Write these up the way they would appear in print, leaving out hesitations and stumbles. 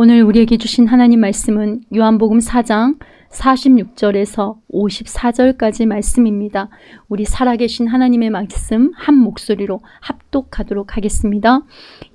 오늘 우리에게 주신 하나님 말씀은 요한복음 4장 46절에서 54절까지 말씀입니다. 우리 살아계신 하나님의 말씀 한 목소리로 합독하도록 하겠습니다.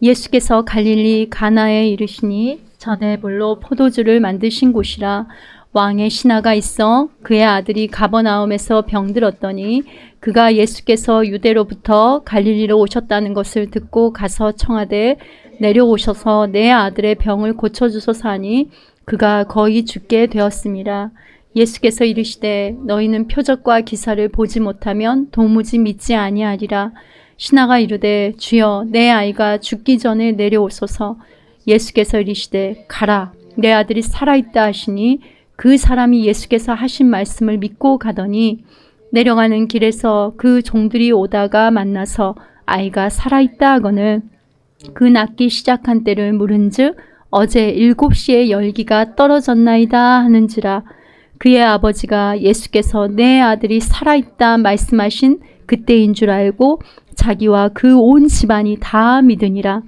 예수께서 갈릴리 가나에 이르시니 전에 불로 포도주를 만드신 곳이라. 왕의 신하가 있어 그의 아들이 가버나움에서 병들었더니 그가 예수께서 유대로부터 갈릴리로 오셨다는 것을 듣고 가서 청하되 내려오셔서 내 아들의 병을 고쳐주소서 하니 그가 거의 죽게 되었습니다. 예수께서 이르시되 너희는 표적과 기사를 보지 못하면 도무지 믿지 아니하리라. 신하가 이르되 주여 내 아이가 죽기 전에 내려오소서. 예수께서 이르시되 가라 내 아들이 살아있다 하시니 그 사람이 예수께서 하신 말씀을 믿고 가더니 내려가는 길에서 그 종들이 오다가 만나서 아이가 살아있다 하거늘 그 낫기 시작한 때를 물은즉 어제 7시에 열기가 떨어졌나이다 하는지라. 그의 아버지가 예수께서 내 아들이 살아있다 말씀하신 그때인 줄 알고 자기와 그 온 집안이 다 믿으니라.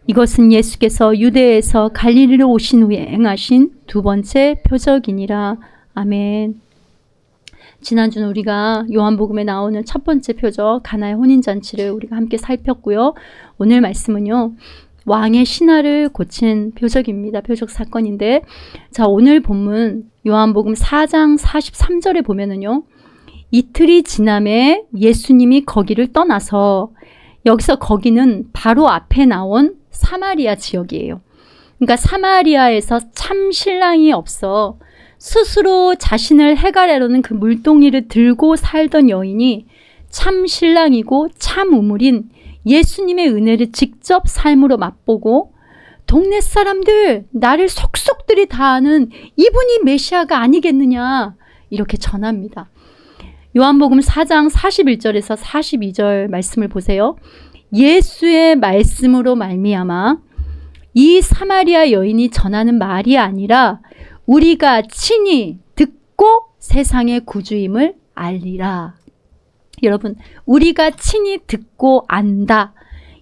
이것은 예수께서 유대에서 갈릴리로 오신 후에 행하신 두 번째 표적이니라. 아멘. 지난주는 우리가 요한복음에 나오는 첫 번째 표적 가나의 혼인잔치를 우리가 함께 살폈고요. 오늘 말씀은요. 왕의 신하를 고친 표적입니다. 표적 사건인데 자 오늘 본문 요한복음 4장 43절에 보면은요. 이틀이 지남에 예수님이 거기를 떠나서 여기서 거기는 바로 앞에 나온 사마리아 지역이에요. 그러니까 사마리아에서 참 신랑이 없어 스스로 자신을 해가려는 그 물동이를 들고 살던 여인이 참 신랑이고 참 우물인 예수님의 은혜를 직접 삶으로 맛보고 동네 사람들 나를 속속들이 다 아는 이분이 메시아가 아니겠느냐 이렇게 전합니다. 요한복음 4장 41절에서 42절 말씀을 보세요. 예수의 말씀으로 말미암아 이 사마리아 여인이 전하는 말이 아니라 우리가 친히 듣고 세상의 구주임을 알리라. 여러분 우리가 친히 듣고 안다.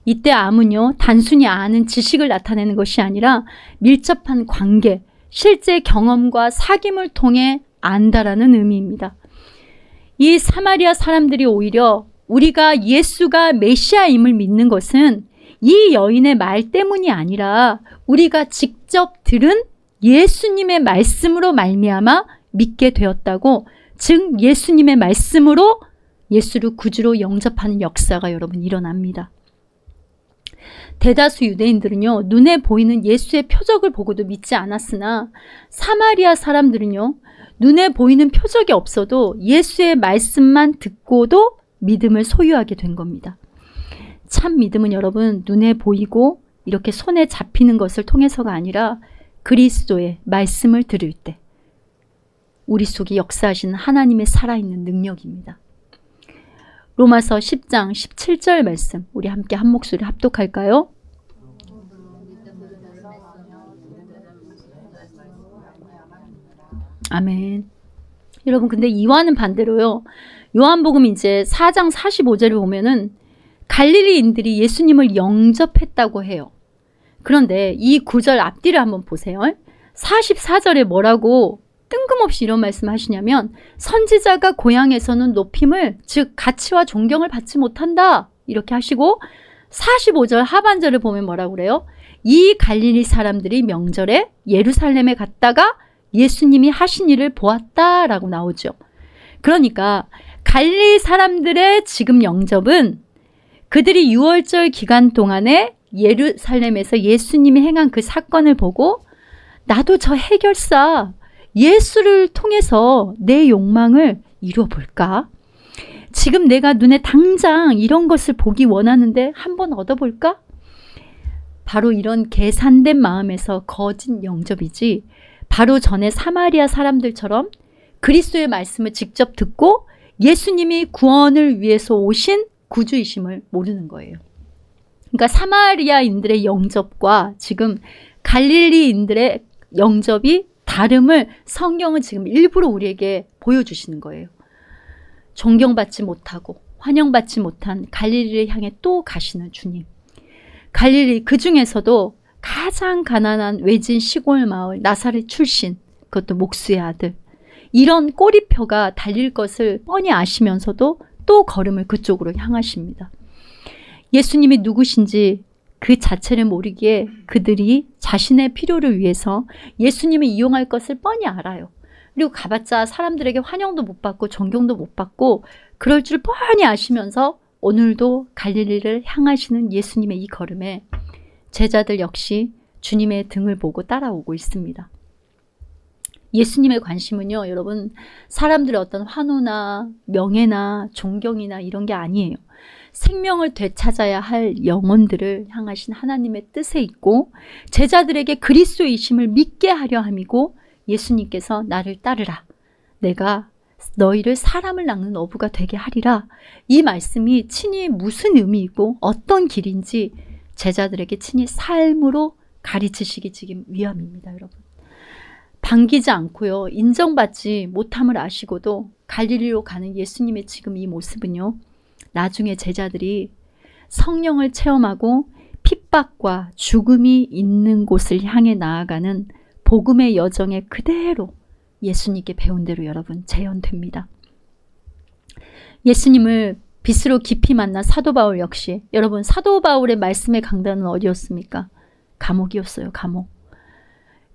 이때 암은요 단순히 아는 지식을 나타내는 것이 아니라 밀접한 관계, 실제 경험과 사귐을 통해 안다라는 의미입니다. 이 사마리아 사람들이 오히려 우리가 예수가 메시아임을 믿는 것은 이 여인의 말 때문이 아니라 우리가 직접 들은 예수님의 말씀으로 말미암아 믿게 되었다고, 즉 예수님의 말씀으로 예수를 구주로 영접하는 역사가 여러분 일어납니다. 대다수 유대인들은요 눈에 보이는 예수의 표적을 보고도 믿지 않았으나 사마리아 사람들은요 눈에 보이는 표적이 없어도 예수의 말씀만 듣고도 믿음을 소유하게 된 겁니다. 참 믿음은 여러분 눈에 보이고 이렇게 손에 잡히는 것을 통해서가 아니라 그리스도의 말씀을 들을 때 우리 속에 역사하시는 하나님의 살아있는 능력입니다. 로마서 10장 17절 말씀 우리 함께 한 목소리 합독할까요? 아멘. 여러분 근데 이와는 반대로요. 요한복음 이제 4장 45절을 보면은 갈릴리인들이 예수님을 영접했다고 해요. 그런데 이 구절 앞뒤를 한번 보세요. 44절에 뭐라고 뜬금없이 이런 말씀을 하시냐면 선지자가 고향에서는 높임을 즉 가치와 존경을 받지 못한다 이렇게 하시고 45절 하반절을 보면 뭐라고 그래요? 이 갈릴리 사람들이 명절에 예루살렘에 갔다가 예수님이 하신 일을 보았다라고 나오죠. 그러니까 갈릴리 사람들의 지금 영접은 그들이 6월절 기간 동안에 예루살렘에서 예수님이 행한 그 사건을 보고 나도 저 해결사 예수를 통해서 내 욕망을 이루어볼까? 지금 내가 눈에 당장 이런 것을 보기 원하는데 한번 얻어볼까? 바로 이런 계산된 마음에서 거짓 영접이지 바로 전에 사마리아 사람들처럼 그리스도의 말씀을 직접 듣고 예수님이 구원을 위해서 오신 구주이심을 모르는 거예요. 그러니까 사마리아인들의 영접과 지금 갈릴리인들의 영접이 다름을 성경은 지금 일부러 우리에게 보여주시는 거예요. 존경받지 못하고 환영받지 못한 갈릴리를 향해 또 가시는 주님. 갈릴리 그 중에서도 가장 가난한 외진 시골 마을 나사렛 출신, 그것도 목수의 아들. 이런 꼬리표가 달릴 것을 뻔히 아시면서도 또 걸음을 그쪽으로 향하십니다. 예수님이 누구신지 그 자체를 모르기에 그들이 자신의 필요를 위해서 예수님을 이용할 것을 뻔히 알아요. 그리고 가봤자 사람들에게 환영도 못 받고 존경도 못 받고 그럴 줄 뻔히 아시면서 오늘도 갈릴리를 향하시는 예수님의 이 걸음에 제자들 역시 주님의 등을 보고 따라오고 있습니다. 예수님의 관심은요, 여러분, 사람들의 어떤 환호나 명예나 존경이나 이런 게 아니에요. 생명을 되찾아야 할 영혼들을 향하신 하나님의 뜻에 있고 제자들에게 그리스도이심을 믿게 하려 함이고 예수님께서 나를 따르라. 내가 너희를 사람을 낚는 어부가 되게 하리라. 이 말씀이 친히 무슨 의미이고 어떤 길인지 제자들에게 친히 삶으로 가르치시기 지금 위함입니다, 여러분. 반기지 않고요. 인정받지 못함을 아시고도 갈릴리로 가는 예수님의 지금 이 모습은요. 나중에 제자들이 성령을 체험하고 핍박과 죽음이 있는 곳을 향해 나아가는 복음의 여정에 그대로 예수님께 배운 대로 여러분 재현됩니다. 예수님을 빛으로 깊이 만난 사도 바울 역시 여러분 사도 바울의 말씀의 강단은 어디였습니까? 감옥이었어요. 감옥.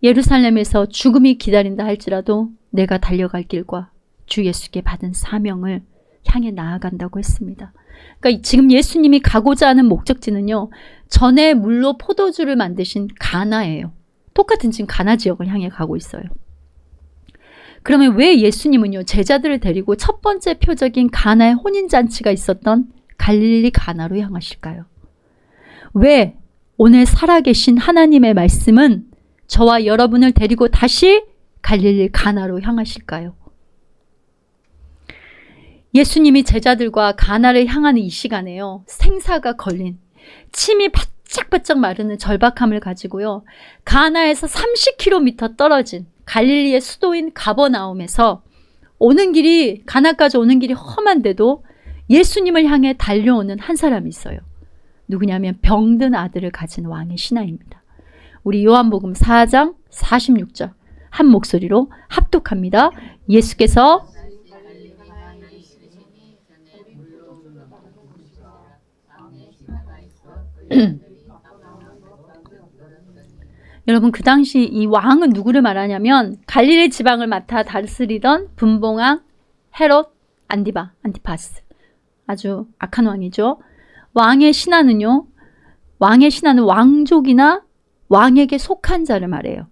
예루살렘에서 죽음이 기다린다 할지라도 내가 달려갈 길과 주 예수께 받은 사명을 향해 나아간다고 했습니다. 그러니까 지금 예수님이 가고자 하는 목적지는요. 전에 물로 포도주를 만드신 가나예요. 똑같은 지금 가나 지역을 향해 가고 있어요. 그러면 왜 예수님은요. 제자들을 데리고 첫 번째 표적인 가나의 혼인잔치가 있었던 갈릴리 가나로 향하실까요? 왜 오늘 살아계신 하나님의 말씀은 저와 여러분을 데리고 다시 갈릴리 가나로 향하실까요? 예수님이 제자들과 가나를 향하는 이 시간에요. 생사가 걸린 침이 바짝바짝 마르는 절박함을 가지고요. 가나에서 30km 떨어진 갈릴리의 수도인 가버나움에서 오는 길이 가나까지 오는 길이 험한데도 예수님을 향해 달려오는 한 사람이 있어요. 누구냐면 병든 아들을 가진 왕의 신하입니다. 우리 요한복음 4장 46절 한 목소리로 합독합니다. 예수께서 여러분 그 당시 이 왕은 누구를 말하냐면 갈릴리 지방을 맡아 다스리던 분봉왕 헤롯 안티파스. 아주 악한 왕이죠. 왕의 신하는 왕족이나 왕에게 속한 자를 말해요.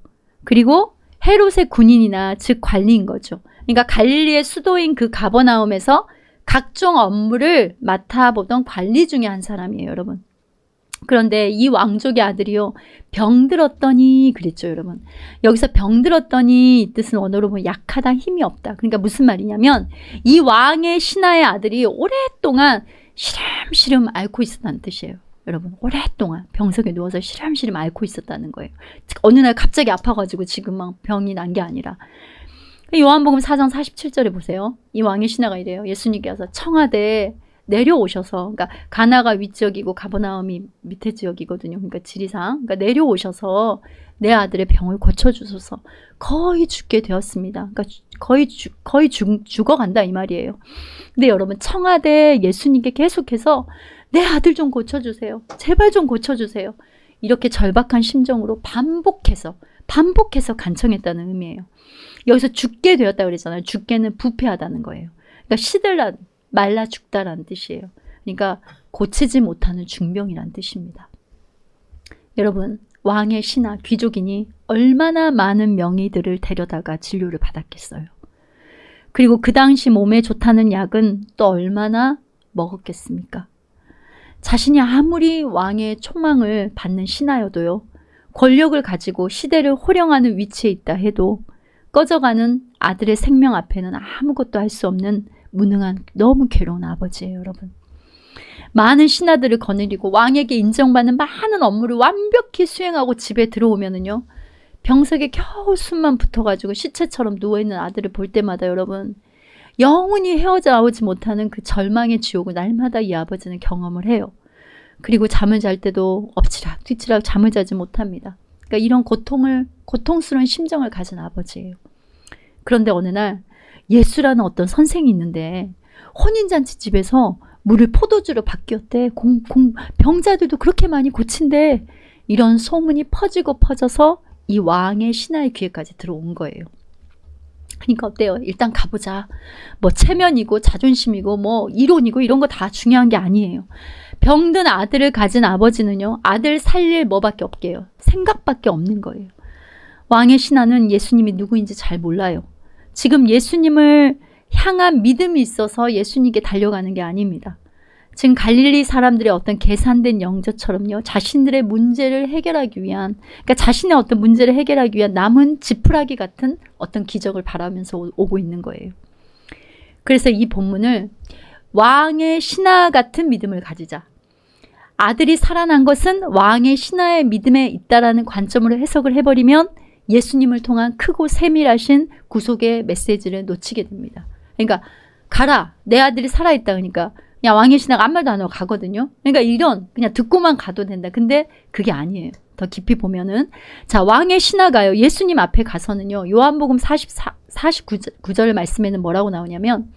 그리고 헤롯의 군인이나 즉 관리인 거죠. 그러니까 갈릴리의 수도인 그 가버나움에서 각종 업무를 맡아보던 관리 중에 한 사람이에요, 여러분. 그런데 이 왕족의 아들이요. 병들었더니 그랬죠, 여러분. 여기서 병들었더니 이 뜻은 언어로 보면 약하다, 힘이 없다. 그러니까 무슨 말이냐면 이 왕의 신하의 아들이 오랫동안 시름시름 앓고 있었다는 뜻이에요. 여러분 오랫동안 병석에 누워서 시름시름 앓고 있었다는 거예요. 어느 날 갑자기 아파가지고 지금 막 병이 난 게 아니라. 요한복음 4장 47절에 보세요. 이 왕의 신하가 이래요. 예수님께서 청하되 내려오셔서, 그러니까 가나가 위지역이고 가버나움이 밑에 지역이거든요. 그러니까 지리상, 그러니까 내려오셔서 내 아들의 병을 고쳐주소서. 거의 죽게 되었습니다. 그러니까 거의 죽어간다 이 말이에요. 근데 여러분 청하되 예수님께 계속해서 내 아들 좀 고쳐주세요. 제발 좀 고쳐주세요. 이렇게 절박한 심정으로 반복해서 간청했다는 의미예요. 여기서 죽게 되었다 그랬잖아요. 죽게는 부패하다는 거예요. 그러니까 시들라 말라 죽다라는 뜻이에요. 그러니까 고치지 못하는 중병이란 뜻입니다. 여러분 왕의 신하 귀족이니 얼마나 많은 명의들을 데려다가 진료를 받았겠어요. 그리고 그 당시 몸에 좋다는 약은 또 얼마나 먹었겠습니까? 자신이 아무리 왕의 총망을 받는 신하여도요. 권력을 가지고 시대를 호령하는 위치에 있다 해도 꺼져가는 아들의 생명 앞에는 아무것도 할 수 없는 무능한 너무 괴로운 아버지예요, 여러분. 많은 신하들을 거느리고 왕에게 인정받는 많은 업무를 완벽히 수행하고 집에 들어오면은요. 병석에 겨우 숨만 붙어가지고 시체처럼 누워있는 아들을 볼 때마다 여러분 영원히 헤어져 나오지 못하는 그 절망의 지옥을 날마다 이 아버지는 경험을 해요. 그리고 잠을 잘 때도 엎치락 뒤치락 잠을 자지 못합니다. 그러니까 이런 고통스러운 심정을 가진 아버지예요. 그런데 어느 날 예수라는 어떤 선생이 있는데 혼인잔치 집에서 물을 포도주로 바뀌었대. 병자들도 그렇게 많이 고친대. 이런 소문이 퍼지고 퍼져서 이 왕의 신하의 귀에까지 들어온 거예요. 그러니까 어때요? 일단 가보자. 뭐 체면이고 자존심이고 뭐 이론이고 이런 거 다 중요한 게 아니에요. 병든 아들을 가진 아버지는요, 아들 살릴 뭐밖에 없게요. 생각밖에 없는 거예요. 왕의 신하는 예수님이 누구인지 잘 몰라요. 지금 예수님을 향한 믿음이 있어서 예수님께 달려가는 게 아닙니다. 지금 갈릴리 사람들의 어떤 계산된 영저처럼요, 자신들의 문제를 해결하기 위한, 그러니까 자신의 어떤 문제를 해결하기 위한 남은 지푸라기 같은 어떤 기적을 바라면서 오고 있는 거예요. 그래서 이 본문을 왕의 신하 같은 믿음을 가지자. 아들이 살아난 것은 왕의 신하의 믿음에 있다라는 관점으로 해석을 해버리면 예수님을 통한 크고 세밀하신 구속의 메시지를 놓치게 됩니다. 그러니까 가라, 내 아들이 살아있다. 그러니까 그냥 왕의 신하가 아무 말도 안 하고 가거든요. 그러니까 이런 그냥 듣고만 가도 된다. 근데 그게 아니에요. 더 깊이 보면은, 자, 왕의 신하가요, 예수님 앞에 가서는요, 요한복음 49절 말씀에는 뭐라고 나오냐면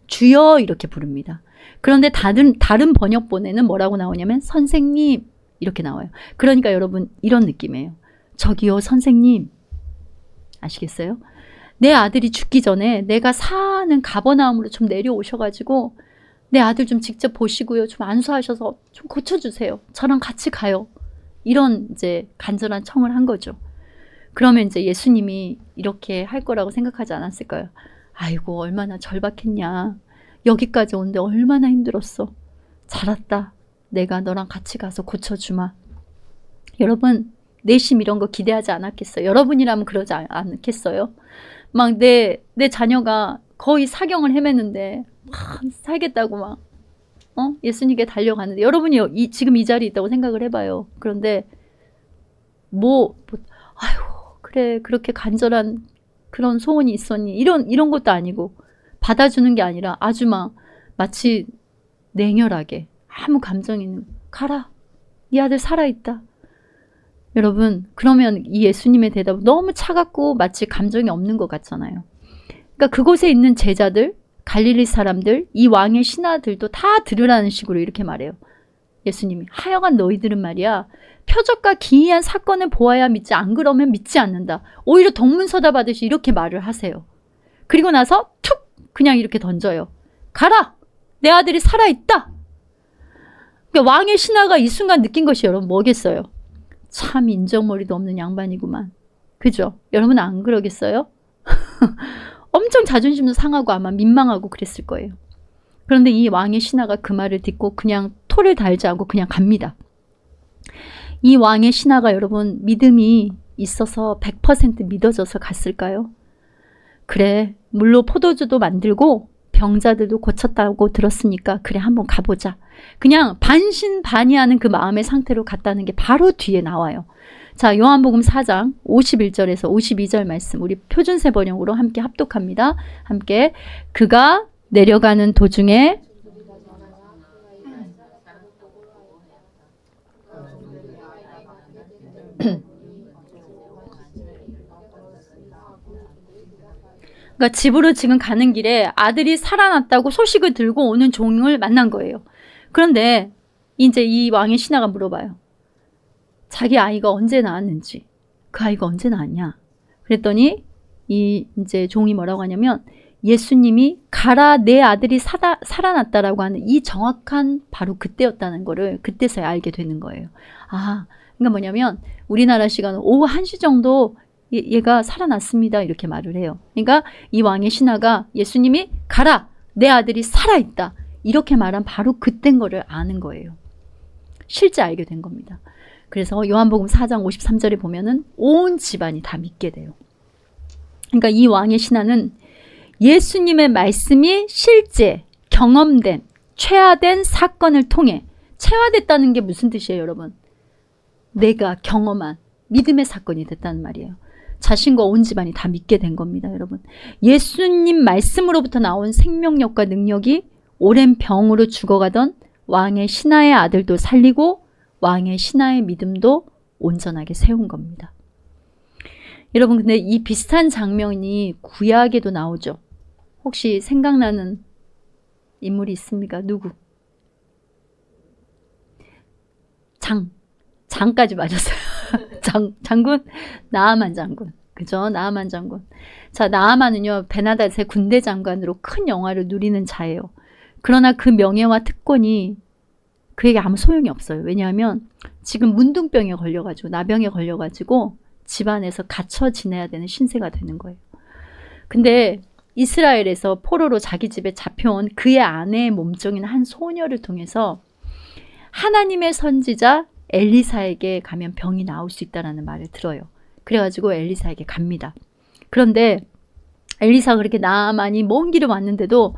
주여 이렇게 부릅니다. 그런데 다른 번역본에는 뭐라고 나오냐면 선생님 이렇게 나와요. 그러니까 여러분 이런 느낌이에요. 저기요 선생님, 아시겠어요? 내 아들이 죽기 전에 내가 사는 가버나움으로 좀 내려오셔가지고 내 아들 좀 직접 보시고요, 좀 안수하셔서 좀 고쳐주세요. 저랑 같이 가요. 이런 이제 간절한 청을 한 거죠. 그러면 이제 예수님이 이렇게 할 거라고 생각하지 않았을까요? 아이고 얼마나 절박했냐. 여기까지 오는데 얼마나 힘들었어. 잘 왔다. 내가 너랑 같이 가서 고쳐주마. 여러분 내심 이런 거 기대하지 않았겠어요? 여러분이라면 그러지 않겠어요? 막 내 자녀가 거의 사경을 헤매는데 막 살겠다고 막 예수님께 달려가는데, 여러분이 지금 이 자리에 있다고 생각을 해봐요. 그런데 아이고 그래 그렇게 간절한 그런 소원이 있었니? 이런 것도 아니고 받아주는 게 아니라 아주 마치 냉혈하게 아무 감정이 있는, 가라, 네 아들 살아있다. 여러분 그러면 이 예수님의 대답은 너무 차갑고 마치 감정이 없는 것 같잖아요. 그러니까 그곳에 있는 제자들, 갈릴리 사람들, 이 왕의 신하들도 다 들으라는 식으로 이렇게 말해요. 예수님이 하여간 너희들은 말이야, 표적과 기이한 사건을 보아야 믿지, 안 그러면 믿지 않는다. 오히려 동문서답 하듯이 이렇게 말을 하세요. 그리고 나서 툭 그냥 이렇게 던져요. 가라, 내 아들이 살아있다. 그러니까 왕의 신하가 이 순간 느낀 것이 여러분 뭐겠어요? 참 인정머리도 없는 양반이구만. 그죠? 여러분 안 그러겠어요? 엄청 자존심도 상하고 아마 민망하고 그랬을 거예요. 그런데 이 왕의 신하가 그 말을 듣고 그냥 토를 달지 않고 그냥 갑니다. 이 왕의 신하가 여러분 믿음이 있어서 100% 믿어져서 갔을까요? 그래, 물로 포도주도 만들고 병자들도 고쳤다고 들었으니까 그래 한번 가보자. 그냥 반신반의하는 그 마음의 상태로 갔다는 게 바로 뒤에 나와요. 자, 요한복음 4장 51절에서 52절 말씀 우리 표준세 번역으로 함께 합독합니다. 함께. 그가 내려가는 도중에 그러니까 집으로 지금 가는 길에 아들이 살아났다고 소식을 들고 오는 종을 만난 거예요. 그런데 이제 이 왕의 신하가 물어봐요. 자기 아이가 언제 낳았는지. 그 아이가 언제 낳았냐. 그랬더니 이 이제 종이 뭐라고 하냐면 예수님이 가라, 내 아들이 살아났다라고 하는 이 정확한 바로 그때였다는 거를 그때서야 알게 되는 거예요. 아, 그러니까 뭐냐면 우리나라 시간 오후 1시 정도 얘가 살아났습니다. 이렇게 말을 해요. 그러니까 이 왕의 신하가 예수님이 가라, 내 아들이 살아있다. 이렇게 말한 바로 그때인 거를 아는 거예요. 실제 알게 된 겁니다. 그래서 요한복음 4장 53절에 보면은 온 집안이 다 믿게 돼요. 그러니까 이 왕의 신하는 예수님의 말씀이 실제 경험된 체화된 사건을 통해, 체화됐다는 게 무슨 뜻이에요 여러분? 내가 경험한 믿음의 사건이 됐다는 말이에요. 자신과 온 집안이 다 믿게 된 겁니다 여러분. 예수님 말씀으로부터 나온 생명력과 능력이 오랜 병으로 죽어가던 왕의 신하의 아들도 살리고 왕의 신하의 믿음도 온전하게 세운 겁니다. 여러분, 근데 이 비슷한 장면이 구약에도 나오죠. 혹시 생각나는 인물이 있습니까? 누구? 장까지 맞았어요. 장군? 나아만 장군. 그죠? 나아만 장군. 자, 나아만은요, 베나닷의 군대 장관으로 큰 영화를 누리는 자예요. 그러나 그 명예와 특권이 그에게 아무 소용이 없어요. 왜냐하면 지금 문둥병에 걸려가지고, 나병에 걸려가지고 집안에서 갇혀 지내야 되는 신세가 되는 거예요. 근데 이스라엘에서 포로로 자기 집에 잡혀온 그의 아내의 몸종인 한 소녀를 통해서 하나님의 선지자 엘리사에게 가면 병이 나을 수 있다는 말을 들어요. 그래가지고 엘리사에게 갑니다. 그런데 엘리사가 그렇게 나아만이 먼 길을 왔는데도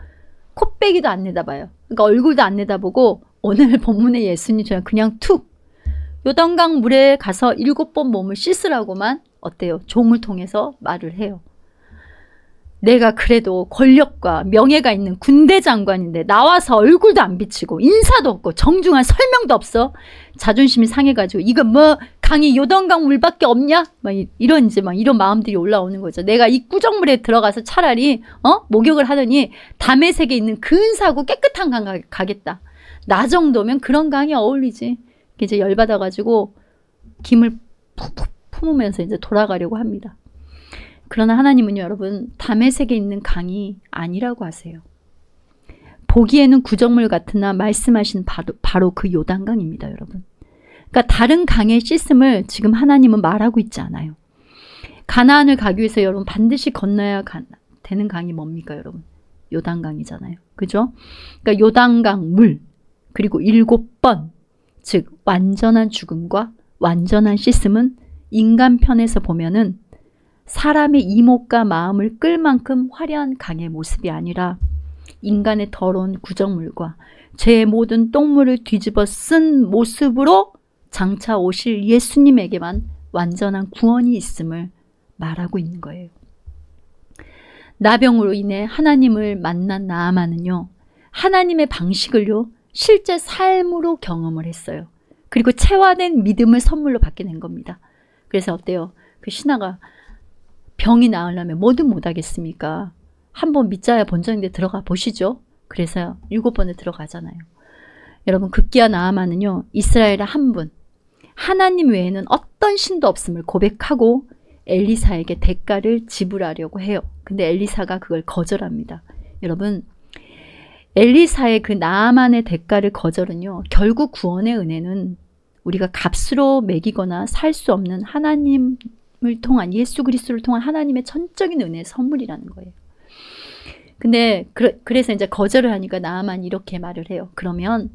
콧배기도 안 내다봐요. 그러니까 얼굴도 안 내다보고 오늘 본문의 예수님처럼 그냥 툭 요단강 물에 가서 7번 몸을 씻으라고만 어때요? 종을 통해서 말을 해요. 내가 그래도 권력과 명예가 있는 군대 장관인데 나와서 얼굴도 안 비치고 인사도 없고 정중한 설명도 없어. 자존심이 상해가지고 이거 뭐 강이 요단강 물밖에 없냐? 막 이런 이제 막 이런 마음들이 올라오는 거죠. 내가 이 구정물에 들어가서 차라리 목욕을 하더니 다메섹에 있는 근사하고 깨끗한 강 가겠다. 나 정도면 그런 강이 어울리지. 이제 열받아가지고 김을 푹푹 품으면서 이제 돌아가려고 합니다. 그러나 하나님은요, 여러분, 다메섹에 있는 강이 아니라고 하세요. 보기에는 구정물 같으나 말씀하신 바로 그 요단강입니다, 여러분. 그러니까 다른 강의 씻음을 지금 하나님은 말하고 있지 않아요. 가나안을 가기 위해서 여러분 반드시 건너야 되는 강이 뭡니까, 여러분? 요단강이잖아요. 그죠? 그러니까 요단강 물, 그리고 7번, 즉 완전한 죽음과 완전한 씻음은 인간 편에서 보면은 사람의 이목과 마음을 끌 만큼 화려한 강의 모습이 아니라 인간의 더러운 구정물과 죄의 모든 똥물을 뒤집어 쓴 모습으로 장차 오실 예수님에게만 완전한 구원이 있음을 말하고 있는 거예요. 나병으로 인해 하나님을 만난 나아만은요, 하나님의 방식을요 실제 삶으로 경험을 했어요. 그리고 체화된 믿음을 선물로 받게 된 겁니다. 그래서 어때요? 그 신하가 병이 나으려면 뭐든 못하겠습니까? 한번 믿자야 본전인데 들어가 보시죠. 그래서 7번에 들어가잖아요. 여러분, 급기야 나아만은요, 이스라엘의 한 분, 하나님 외에는 어떤 신도 없음을 고백하고 엘리사에게 대가를 지불하려고 해요. 근데 엘리사가 그걸 거절합니다. 여러분, 엘리사의 그 나아만의 대가를 거절은요, 결국 구원의 은혜는 우리가 값으로 매기거나 살 수 없는 하나님을 통한, 예수 그리스도를 통한 하나님의 전적인 은혜의 선물이라는 거예요. 근데 그래서 이제 거절을 하니까 나아만이 이렇게 말을 해요. 그러면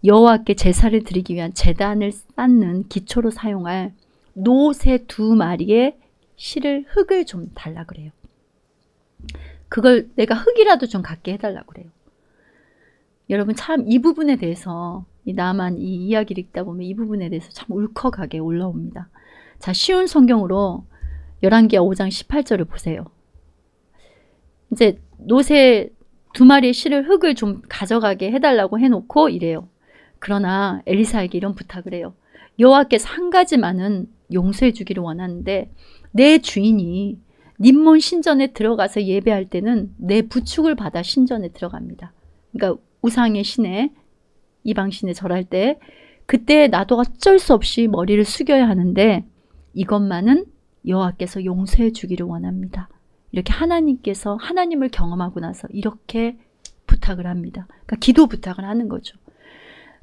여호와께 제사를 드리기 위한 제단을 쌓는 기초로 사용할 노새 2마리의 실을 흙을 좀 달라 그래요. 그걸 내가 흙이라도 좀 갖게 해달라고 그래요. 여러분, 참 이 부분에 대해서 나만 이 이야기를 읽다 보면 이 부분에 대해서 참 울컥하게 올라옵니다. 자, 쉬운 성경으로 열왕기하 5장 18절을 보세요. 이제 노새 2마리의 실을 흙을 좀 가져가게 해달라고 해놓고 이래요. 그러나 엘리사에게 이런 부탁을 해요. 여호와께서 한 가지만은 용서해 주기를 원하는데 내 주인이 님몬 신전에 들어가서 예배할 때는 내 부축을 받아 신전에 들어갑니다. 그러니까 우상의 신에, 이방신에 절할 때 그때 나도 어쩔 수 없이 머리를 숙여야 하는데 이것만은 여호와께서 용서해 주기를 원합니다. 이렇게 하나님께서 하나님을 경험하고 나서 이렇게 부탁을 합니다. 그러니까 기도 부탁을 하는 거죠.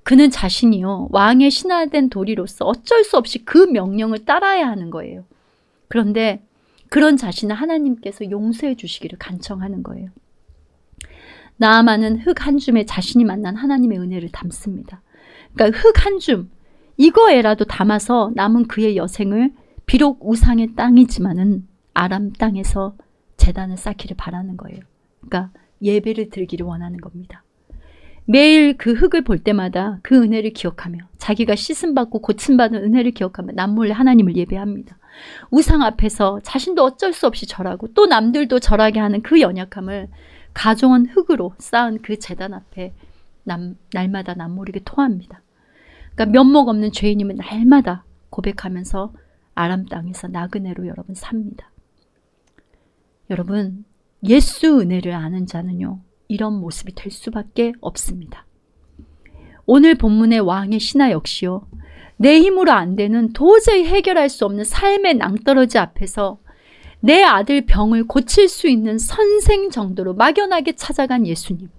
그는 자신이요, 왕의 신하된 도리로서 어쩔 수 없이 그 명령을 따라야 하는 거예요. 그런데 그런 자신을 하나님께서 용서해 주시기를 간청하는 거예요. 나아만은 흙 한 줌에 자신이 만난 하나님의 은혜를 담습니다. 그러니까 흙 한 줌, 이거에라도 담아서 남은 그의 여생을 비록 우상의 땅이지만은 아람 땅에서 제단을 쌓기를 바라는 거예요. 그러니까 예배를 드리기를 원하는 겁니다. 매일 그 흙을 볼 때마다 그 은혜를 기억하며 자기가 씻음받고 고침받은 은혜를 기억하며 남몰래 하나님을 예배합니다. 우상 앞에서 자신도 어쩔 수 없이 절하고 또 남들도 절하게 하는 그 연약함을 가져온 흙으로 쌓은 그 제단 앞에 날마다 남모르게 토합니다. 그러니까 면목 없는 죄인임을 날마다 고백하면서 아람 땅에서 나그네로 여러분 삽니다. 여러분, 예수 은혜를 아는 자는요, 이런 모습이 될 수밖에 없습니다. 오늘 본문의 왕의 신하 역시요, 내 힘으로 안 되는 도저히 해결할 수 없는 삶의 낭떠러지 앞에서 내 아들 병을 고칠 수 있는 선생 정도로 막연하게 찾아간 예수님.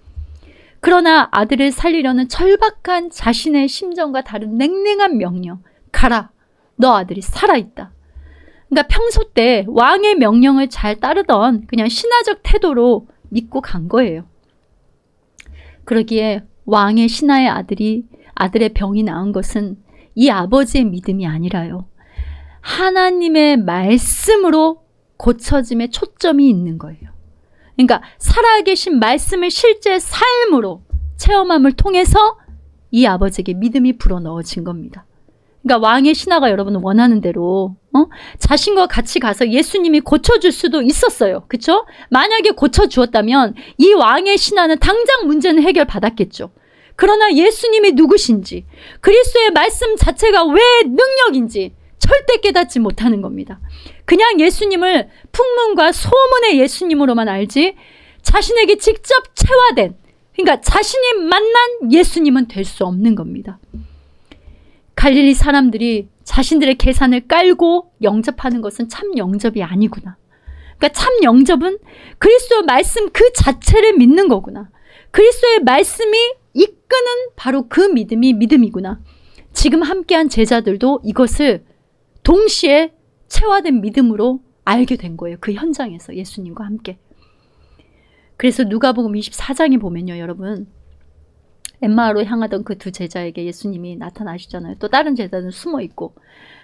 그러나 아들을 살리려는 절박한 자신의 심정과 다른 냉랭한 명령. 가라, 너 아들이 살아있다. 그러니까 평소 때 왕의 명령을 잘 따르던 그냥 신하적 태도로 믿고 간 거예요. 그러기에 왕의 신하의 아들의 병이 나은 것은 이 아버지의 믿음이 아니라요, 하나님의 말씀으로 고쳐짐에 초점이 있는 거예요. 그러니까 살아계신 말씀을 실제 삶으로 체험함을 통해서 이 아버지에게 믿음이 불어넣어진 겁니다. 그러니까 왕의 신하가 여러분 원하는 대로 자신과 같이 가서 예수님이 고쳐줄 수도 있었어요. 그렇죠? 만약에 고쳐주었다면 이 왕의 신하는 당장 문제는 해결받았겠죠. 그러나 예수님이 누구신지, 그리스도의 말씀 자체가 왜 능력인지 절대 깨닫지 못하는 겁니다. 그냥 예수님을 풍문과 소문의 예수님으로만 알지 자신에게 직접 체화된, 그러니까 자신이 만난 예수님은 될 수 없는 겁니다. 갈릴리 사람들이 자신들의 계산을 깔고 영접하는 것은 참 영접이 아니구나. 그러니까 참 영접은 그리스도의 말씀 그 자체를 믿는 거구나. 그리스도의 말씀이 이끄는 바로 그 믿음이 믿음이구나. 지금 함께한 제자들도 이것을 동시에 체화된 믿음으로 알게 된 거예요. 그 현장에서 예수님과 함께. 그래서 누가복음 24장에 보면요, 여러분, 엠마오로 향하던 그 두 제자에게 예수님이 나타나시잖아요. 또 다른 제자는 숨어 있고.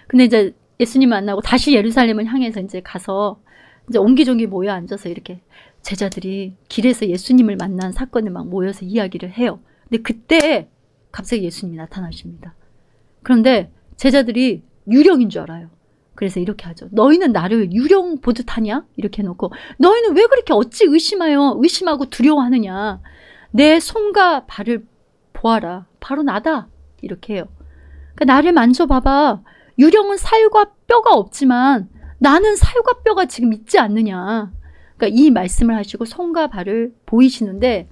근데 이제 예수님 만나고 다시 예루살렘을 향해서 이제 가서 이제 옹기종기 모여 앉아서 이렇게 제자들이 길에서 예수님을 만난 사건을 막 모여서 이야기를 해요. 근데 그때 갑자기 예수님이 나타나십니다. 그런데 제자들이 유령인 줄 알아요. 그래서 이렇게 하죠. 너희는 나를 유령 보듯 하냐? 이렇게 해놓고, 너희는 왜 그렇게 어찌 의심하고 두려워하느냐? 내 손과 발을 보아라. 바로 나다. 이렇게 해요. 그러니까 나를 만져봐봐. 유령은 살과 뼈가 없지만 나는 살과 뼈가 지금 있지 않느냐. 그러니까 이 말씀을 하시고 손과 발을 보이시는데,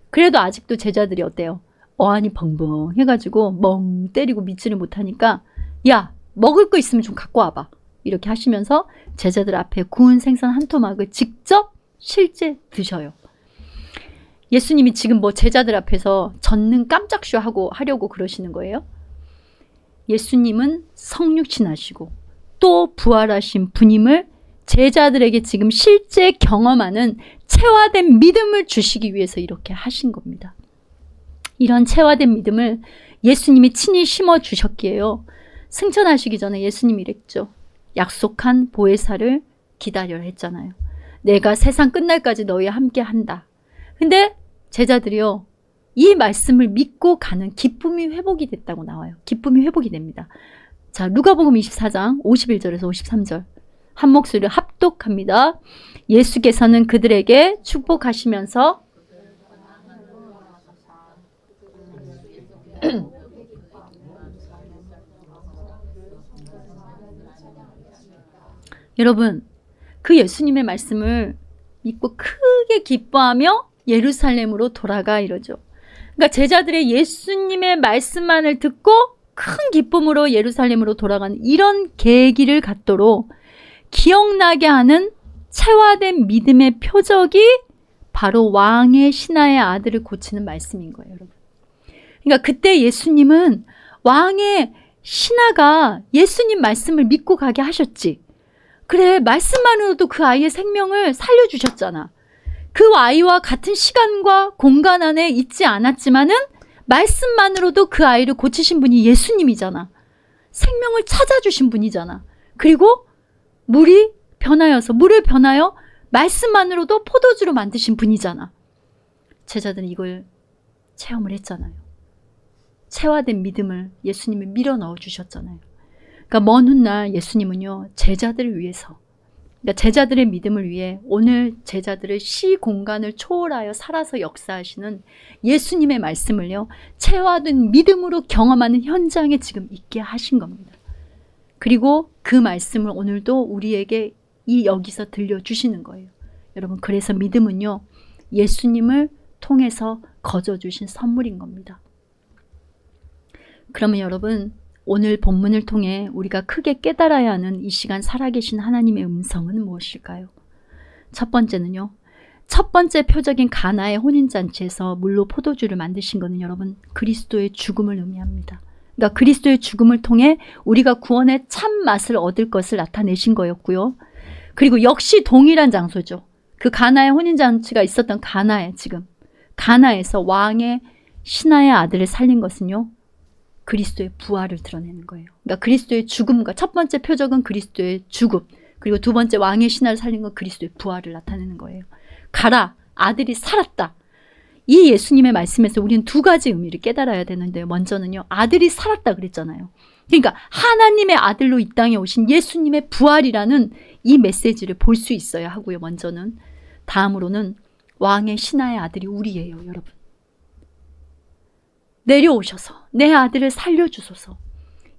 그래도 아직도 제자들이 어때요? 어안이 벙벙 해가지고 멍 때리고 믿지를 못하니까, 야, 먹을 거 있으면 좀 갖고 와봐. 이렇게 하시면서 제자들 앞에 구운 생선 한 토막을 직접 실제 드셔요. 예수님이 지금 뭐 제자들 앞에서 젓는 깜짝쇼 하려고 그러시는 거예요? 예수님은 성육신하시고 또 부활하신 분임을 제자들에게 지금 실제 경험하는 체화된 믿음을 주시기 위해서 이렇게 하신 겁니다. 이런 체화된 믿음을 예수님이 친히 심어주셨기에요. 승천하시기 전에 예수님이 이랬죠. 약속한 보혜사를 기다려라 했잖아요. 내가 세상 끝날까지 너희와 함께 한다. 근데 제자들이요, 이 말씀을 믿고 가는 기쁨이 회복이 됐다고 나와요. 기쁨이 회복이 됩니다. 자, 누가복음 24장 51절에서 53절 한 목소리로 합독합니다. 예수께서는 그들에게 축복하시면서 여러분, 그 예수님의 말씀을 믿고 크게 기뻐하며 예루살렘으로 돌아가 이러죠. 그러니까 제자들의 예수님의 말씀만을 듣고 큰 기쁨으로 예루살렘으로 돌아가는 이런 계기를 갖도록 기억나게 하는 체화된 믿음의 표적이 바로 왕의 신하의 아들을 고치는 말씀인 거예요, 여러분. 그러니까 그때 예수님은 왕의 신하가 예수님 말씀을 믿고 가게 하셨지. 그래, 말씀만으로도 그 아이의 생명을 살려주셨잖아. 그 아이와 같은 시간과 공간 안에 있지 않았지만은 말씀만으로도 그 아이를 고치신 분이 예수님이잖아. 생명을 찾아주신 분이잖아. 그리고 물을 변하여 말씀만으로도 포도주로 만드신 분이잖아. 제자들은 이걸 체험을 했잖아요. 체화된 믿음을 예수님이 밀어 넣어 주셨잖아요. 그러니까 먼 훗날 예수님은요, 제자들을 위해서 그러니까 제자들의 믿음을 위해 오늘 제자들의 시 공간을 초월하여 살아서 역사하시는 예수님의 말씀을요, 체화된 믿음으로 경험하는 현장에 지금 있게 하신 겁니다. 그리고 그 말씀을 오늘도 우리에게 여기서 들려주시는 거예요. 여러분, 그래서 믿음은요, 예수님을 통해서 거저주신 선물인 겁니다. 그러면 여러분, 오늘 본문을 통해 우리가 크게 깨달아야 하는 이 시간 살아계신 하나님의 음성은 무엇일까요? 첫 번째는요, 첫 번째 표적인 가나의 혼인잔치에서 물로 포도주를 만드신 것은 여러분, 그리스도의 죽음을 의미합니다. 그러니까 그리스도의 죽음을 통해 우리가 구원의 참맛을 얻을 것을 나타내신 거였고요. 그리고 역시 동일한 장소죠. 그 가나의 혼인잔치가 있었던 가나에, 지금 가나에서 왕의 신하의 아들을 살린 것은요, 그리스도의 부활을 드러내는 거예요. 그러니까 그리스도의 죽음과, 첫 번째 표적은 그리스도의 죽음, 그리고 두 번째 왕의 신하를 살린 건 그리스도의 부활을 나타내는 거예요. 가라, 아들이 살았다. 이 예수님의 말씀에서 우리는 두 가지 의미를 깨달아야 되는데요. 먼저는요, 아들이 살았다 그랬잖아요. 그러니까 하나님의 아들로 이 땅에 오신 예수님의 부활이라는 이 메시지를 볼 수 있어야 하고요. 먼저는. 다음으로는 왕의 신하의 아들이 우리예요, 여러분. 내려오셔서 내 아들을 살려주소서.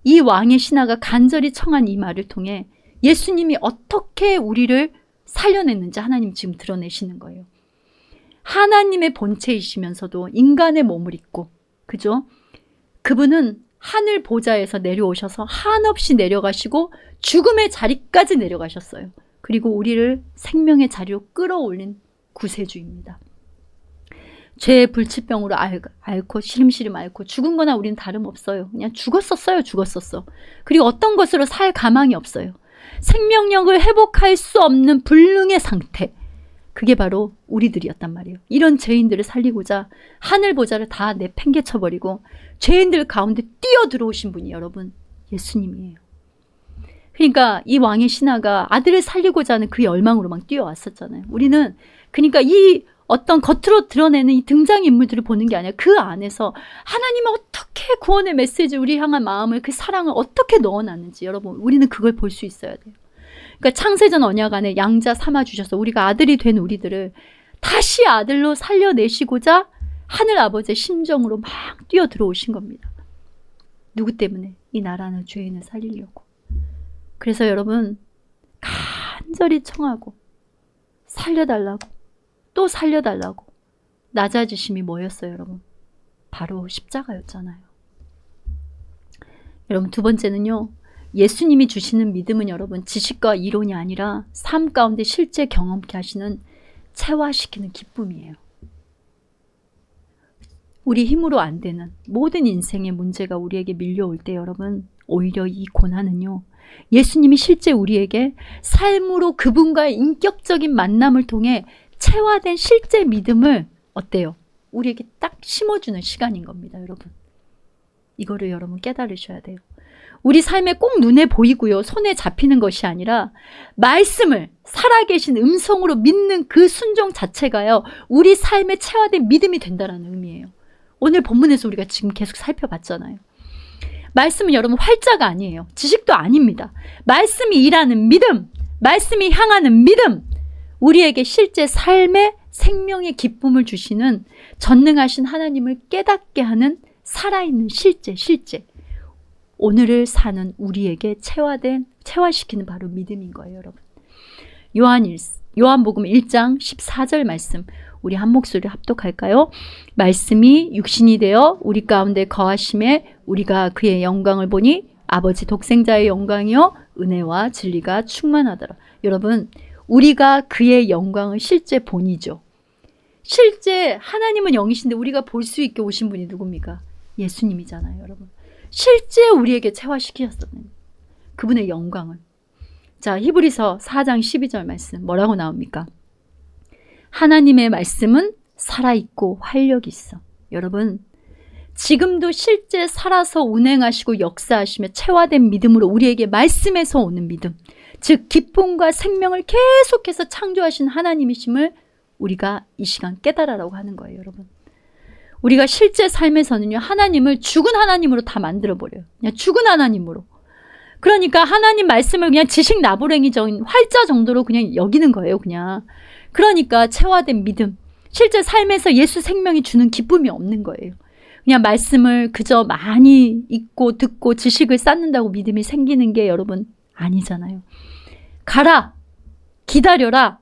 이 왕의 신하가 간절히 청한 이 말을 통해 예수님이 어떻게 우리를 살려냈는지 하나님 지금 드러내시는 거예요. 하나님의 본체이시면서도 인간의 몸을 입고, 그죠? 그분은 하늘 보좌에서 내려오셔서 한없이 내려가시고 죽음의 자리까지 내려가셨어요. 그리고 우리를 생명의 자리로 끌어올린 구세주입니다. 죄의 불치병으로 앓고 시름시름 앓고 죽은 거나 우리는 다름없어요. 그냥 죽었었어. 그리고 어떤 것으로 살 가망이 없어요. 생명력을 회복할 수 없는 불능의 상태. 그게 바로 우리들이었단 말이에요. 이런 죄인들을 살리고자 하늘 보좌를 다 내팽개쳐버리고 죄인들 가운데 뛰어 들어오신 분이 여러분, 예수님이에요. 그러니까 이 왕의 신하가 아들을 살리고자 하는 그 열망으로 막 뛰어왔었잖아요. 우리는 그러니까 이 어떤 겉으로 드러내는 이 등장인물들을 보는 게 아니라 그 안에서 하나님은 어떻게 구원의 메시지, 우리 향한 마음을, 그 사랑을 어떻게 넣어놨는지 여러분, 우리는 그걸 볼 수 있어야 돼요. 그러니까 창세전 언약 안에 양자 삼아주셔서 우리가 아들이 된 우리들을 다시 아들로 살려내시고자 하늘 아버지의 심정으로 막 뛰어 들어오신 겁니다. 누구 때문에? 이 나라는 죄인을 살리려고. 그래서 여러분, 간절히 청하고 살려달라고, 또 살려달라고 낮아지심이 뭐였어요, 여러분? 바로 십자가였잖아요. 여러분, 두 번째는요, 예수님이 주시는 믿음은 여러분, 지식과 이론이 아니라 삶 가운데 실제 경험케 하시는 체화시키는 기쁨이에요. 우리 힘으로 안 되는 모든 인생의 문제가 우리에게 밀려올 때 여러분, 오히려 이 고난은요, 예수님이 실제 우리에게 삶으로 그분과의 인격적인 만남을 통해 체화된 실제 믿음을 어때요? 우리에게 딱 심어주는 시간인 겁니다, 여러분. 이거를 여러분 깨달으셔야 돼요. 우리 삶에 꼭 눈에 보이고요, 손에 잡히는 것이 아니라 말씀을 살아계신 음성으로 믿는 그 순종 자체가요, 우리 삶에 체화된 믿음이 된다는 의미예요. 오늘 본문에서 우리가 지금 계속 살펴봤잖아요. 말씀은 여러분 활자가 아니에요. 지식도 아닙니다. 말씀이 일하는 믿음, 말씀이 향하는 믿음, 우리에게 실제 삶의 생명의 기쁨을 주시는 전능하신 하나님을 깨닫게 하는 살아있는 실제 오늘을 사는 우리에게 체화시키는 바로 믿음인 거예요, 여러분. 요한복음 1장 14절 말씀, 우리 한 목소리를 합독할까요? 말씀이 육신이 되어 우리 가운데 거하심에 우리가 그의 영광을 보니 아버지 독생자의 영광이요 은혜와 진리가 충만하더라. 여러분, 우리가 그의 영광을 실제 본이죠. 실제 하나님은 영이신데 우리가 볼 수 있게 오신 분이 누굽니까? 예수님이잖아요, 여러분. 실제 우리에게 체화시키셨어요, 그분의 영광을. 자, 히브리서 4장 12절 말씀 뭐라고 나옵니까? 하나님의 말씀은 살아있고 활력이 있어. 여러분, 지금도 실제 살아서 운행하시고 역사하시며 체화된 믿음으로 우리에게 말씀에서 오는 믿음, 즉 기쁨과 생명을 계속해서 창조하신 하나님이심을 우리가 이 시간 깨달으라고 하는 거예요, 여러분. 우리가 실제 삶에서는요, 하나님을 죽은 하나님으로 다 만들어버려요. 그냥 죽은 하나님으로. 그러니까 하나님 말씀을 그냥 지식 나부랭이적인 활자 정도로 그냥 여기는 거예요. 그냥. 그러니까 체화된 믿음, 실제 삶에서 예수 생명이 주는 기쁨이 없는 거예요. 그냥 말씀을 그저 많이 읽고 듣고 지식을 쌓는다고 믿음이 생기는 게 여러분 아니잖아요. 가라, 기다려라,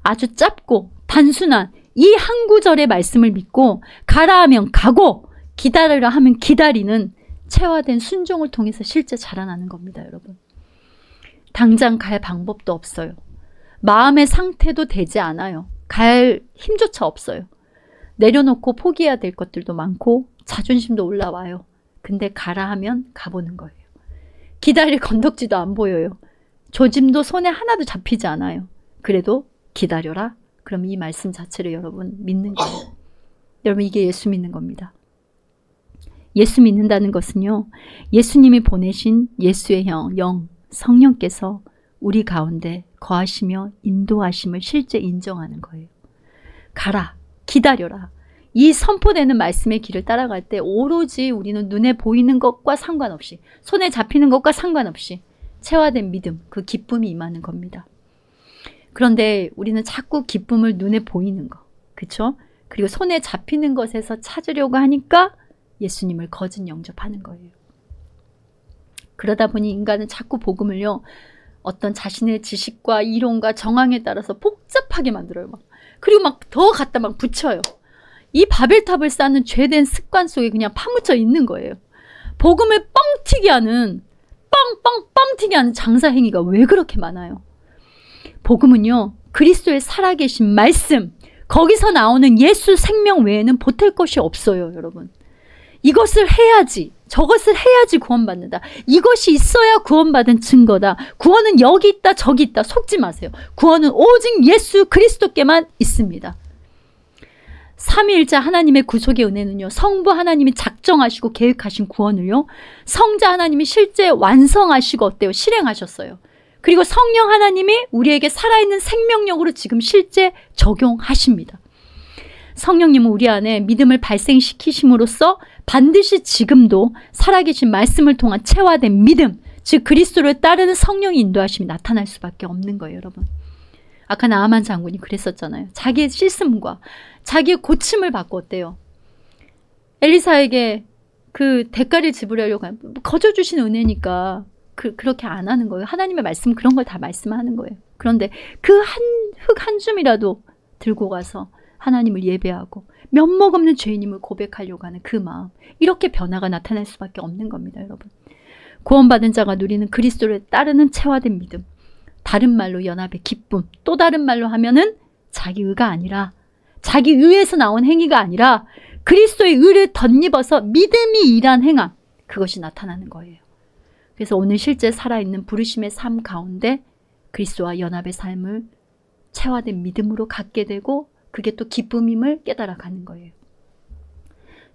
아주 짧고 단순한 이 한 구절의 말씀을 믿고 가라 하면 가고 기다려라 하면 기다리는 체화된 순종을 통해서 실제 자라나는 겁니다. 여러분. 당장 갈 방법도 없어요. 마음의 상태도 되지 않아요. 갈 힘조차 없어요. 내려놓고 포기해야 될 것들도 많고 자존심도 올라와요. 근데 가라 하면 가보는 거예요. 기다릴 건덕지도 안 보여요. 조짐도 손에 하나도 잡히지 않아요. 그래도 기다려라. 그럼 이 말씀 자체를 여러분 믿는 거예요. 여러분 이게 예수 믿는 겁니다. 예수 믿는다는 것은요. 예수님이 보내신 예수의 영, 성령께서 우리 가운데 거하시며 인도하심을 실제 인정하는 거예요. 가라, 기다려라. 이 선포되는 말씀의 길을 따라갈 때 오로지 우리는 눈에 보이는 것과 상관없이, 손에 잡히는 것과 상관없이 체화된 믿음, 그 기쁨이 임하는 겁니다. 그런데 우리는 자꾸 기쁨을 눈에 보이는 거, 그렇죠? 그리고 손에 잡히는 것에서 찾으려고 하니까 예수님을 거짓 영접하는 거예요. 그러다 보니 인간은 자꾸 복음을요, 어떤 자신의 지식과 이론과 정황에 따라서 복잡하게 만들어요. 막. 그리고 막 더 갖다 막 붙여요. 이 바벨탑을 쌓는 죄된 습관 속에 그냥 파묻혀 있는 거예요. 복음을 뻥튀기 하는, 뻥튀기 하는 장사 행위가 왜 그렇게 많아요? 복음은요, 그리스도의 살아계신 말씀, 거기서 나오는 예수 생명 외에는 보탤 것이 없어요, 여러분. 이것을 해야지, 저것을 해야지 구원받는다. 이것이 있어야 구원받은 증거다. 구원은 여기 있다, 저기 있다. 속지 마세요. 구원은 오직 예수 그리스도께만 있습니다. 삼위일자 하나님의 구속의 은혜는요, 성부 하나님이 작정하시고 계획하신 구원을요, 성자 하나님이 실제 완성하시고 어때요? 실행하셨어요. 그리고 성령 하나님이 우리에게 살아있는 생명력으로 지금 실제 적용하십니다. 성령님은 우리 안에 믿음을 발생시키심으로써 반드시 지금도 살아계신 말씀을 통한 체화된 믿음, 즉 그리스도를 따르는 성령의 인도하심이 나타날 수밖에 없는 거예요, 여러분. 아까 나아만 장군이 그랬었잖아요. 자기의 씻음과 자기의 고침을 받고 어때요? 엘리사에게 그 대가를 지불하려고 하면 거저 주신 은혜니까 그렇게 안 하는 거예요. 하나님의 말씀 그런 걸 다 말씀하는 거예요. 그런데 그 흙 한 줌이라도 들고 가서 하나님을 예배하고 면목 없는 죄인임을 고백하려고 하는 그 마음, 이렇게 변화가 나타날 수밖에 없는 겁니다, 여러분. 구원받은 자가 누리는 그리스도를 따르는 체화된 믿음, 다른 말로 연합의 기쁨, 또 다른 말로 하면은 자기 의가 아니라, 자기 의에서 나온 행위가 아니라 그리스도의 의를 덧입어서 믿음이 일한 행함, 그것이 나타나는 거예요. 그래서 오늘 실제 살아있는 부르심의 삶 가운데 그리스도와 연합의 삶을 체화된 믿음으로 갖게 되고, 그게 또 기쁨임을 깨달아가는 거예요.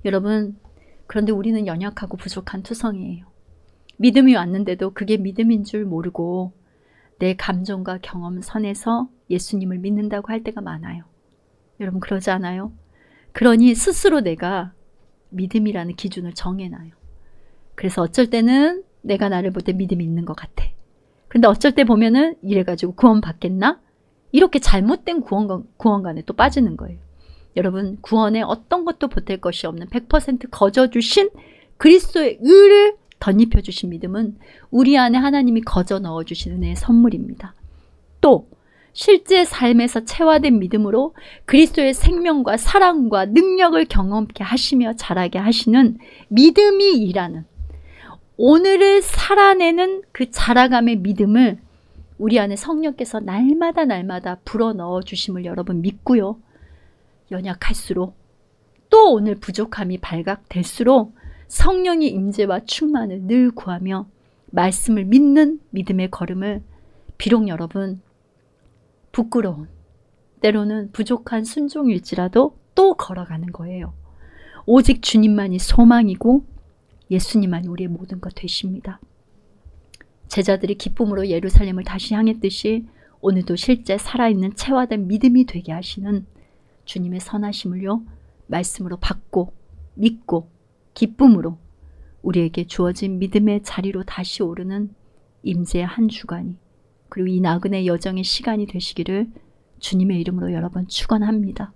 여러분, 그런데 우리는 연약하고 부족한 투성이에요. 믿음이 왔는데도 그게 믿음인 줄 모르고 내 감정과 경험 선에서 예수님을 믿는다고 할 때가 많아요. 여러분 그러지 않아요? 그러니 스스로 내가 믿음이라는 기준을 정해놔요. 그래서 어쩔 때는 내가 나를 볼 때 믿음이 있는 것 같아. 근데 어쩔 때 보면은 이래가지고 구원 받겠나? 이렇게 잘못된 구원관에 또 빠지는 거예요. 여러분, 구원에 어떤 것도 보탤 것이 없는 100% 거저주신 그리스도의 의를 덧입혀주신 믿음은 우리 안에 하나님이 거저 넣어주신 은혜의 선물입니다. 또 실제 삶에서 체화된 믿음으로 그리스도의 생명과 사랑과 능력을 경험케 하시며 자라게 하시는 믿음이 일하는, 오늘을 살아내는 그 자라감의 믿음을 우리 안에 성령께서 날마다 불어넣어 주심을 여러분 믿고요. 연약할수록, 또 오늘 부족함이 발각될수록 성령의 임재와 충만을 늘 구하며 말씀을 믿는 믿음의 걸음을, 비록 여러분 부끄러운, 때로는 부족한 순종일지라도 또 걸어가는 거예요. 오직 주님만이 소망이고 예수님만이 우리의 모든 것 되십니다. 제자들이 기쁨으로 예루살렘을 다시 향했듯이 오늘도 실제 살아있는 체화된 믿음이 되게 하시는 주님의 선하심을요, 말씀으로 받고 믿고 기쁨으로 우리에게 주어진 믿음의 자리로 다시 오르는 임재의 한 주간이, 그리고 이 나그네 여정의 시간이 되시기를 주님의 이름으로 여러 번 축원합니다.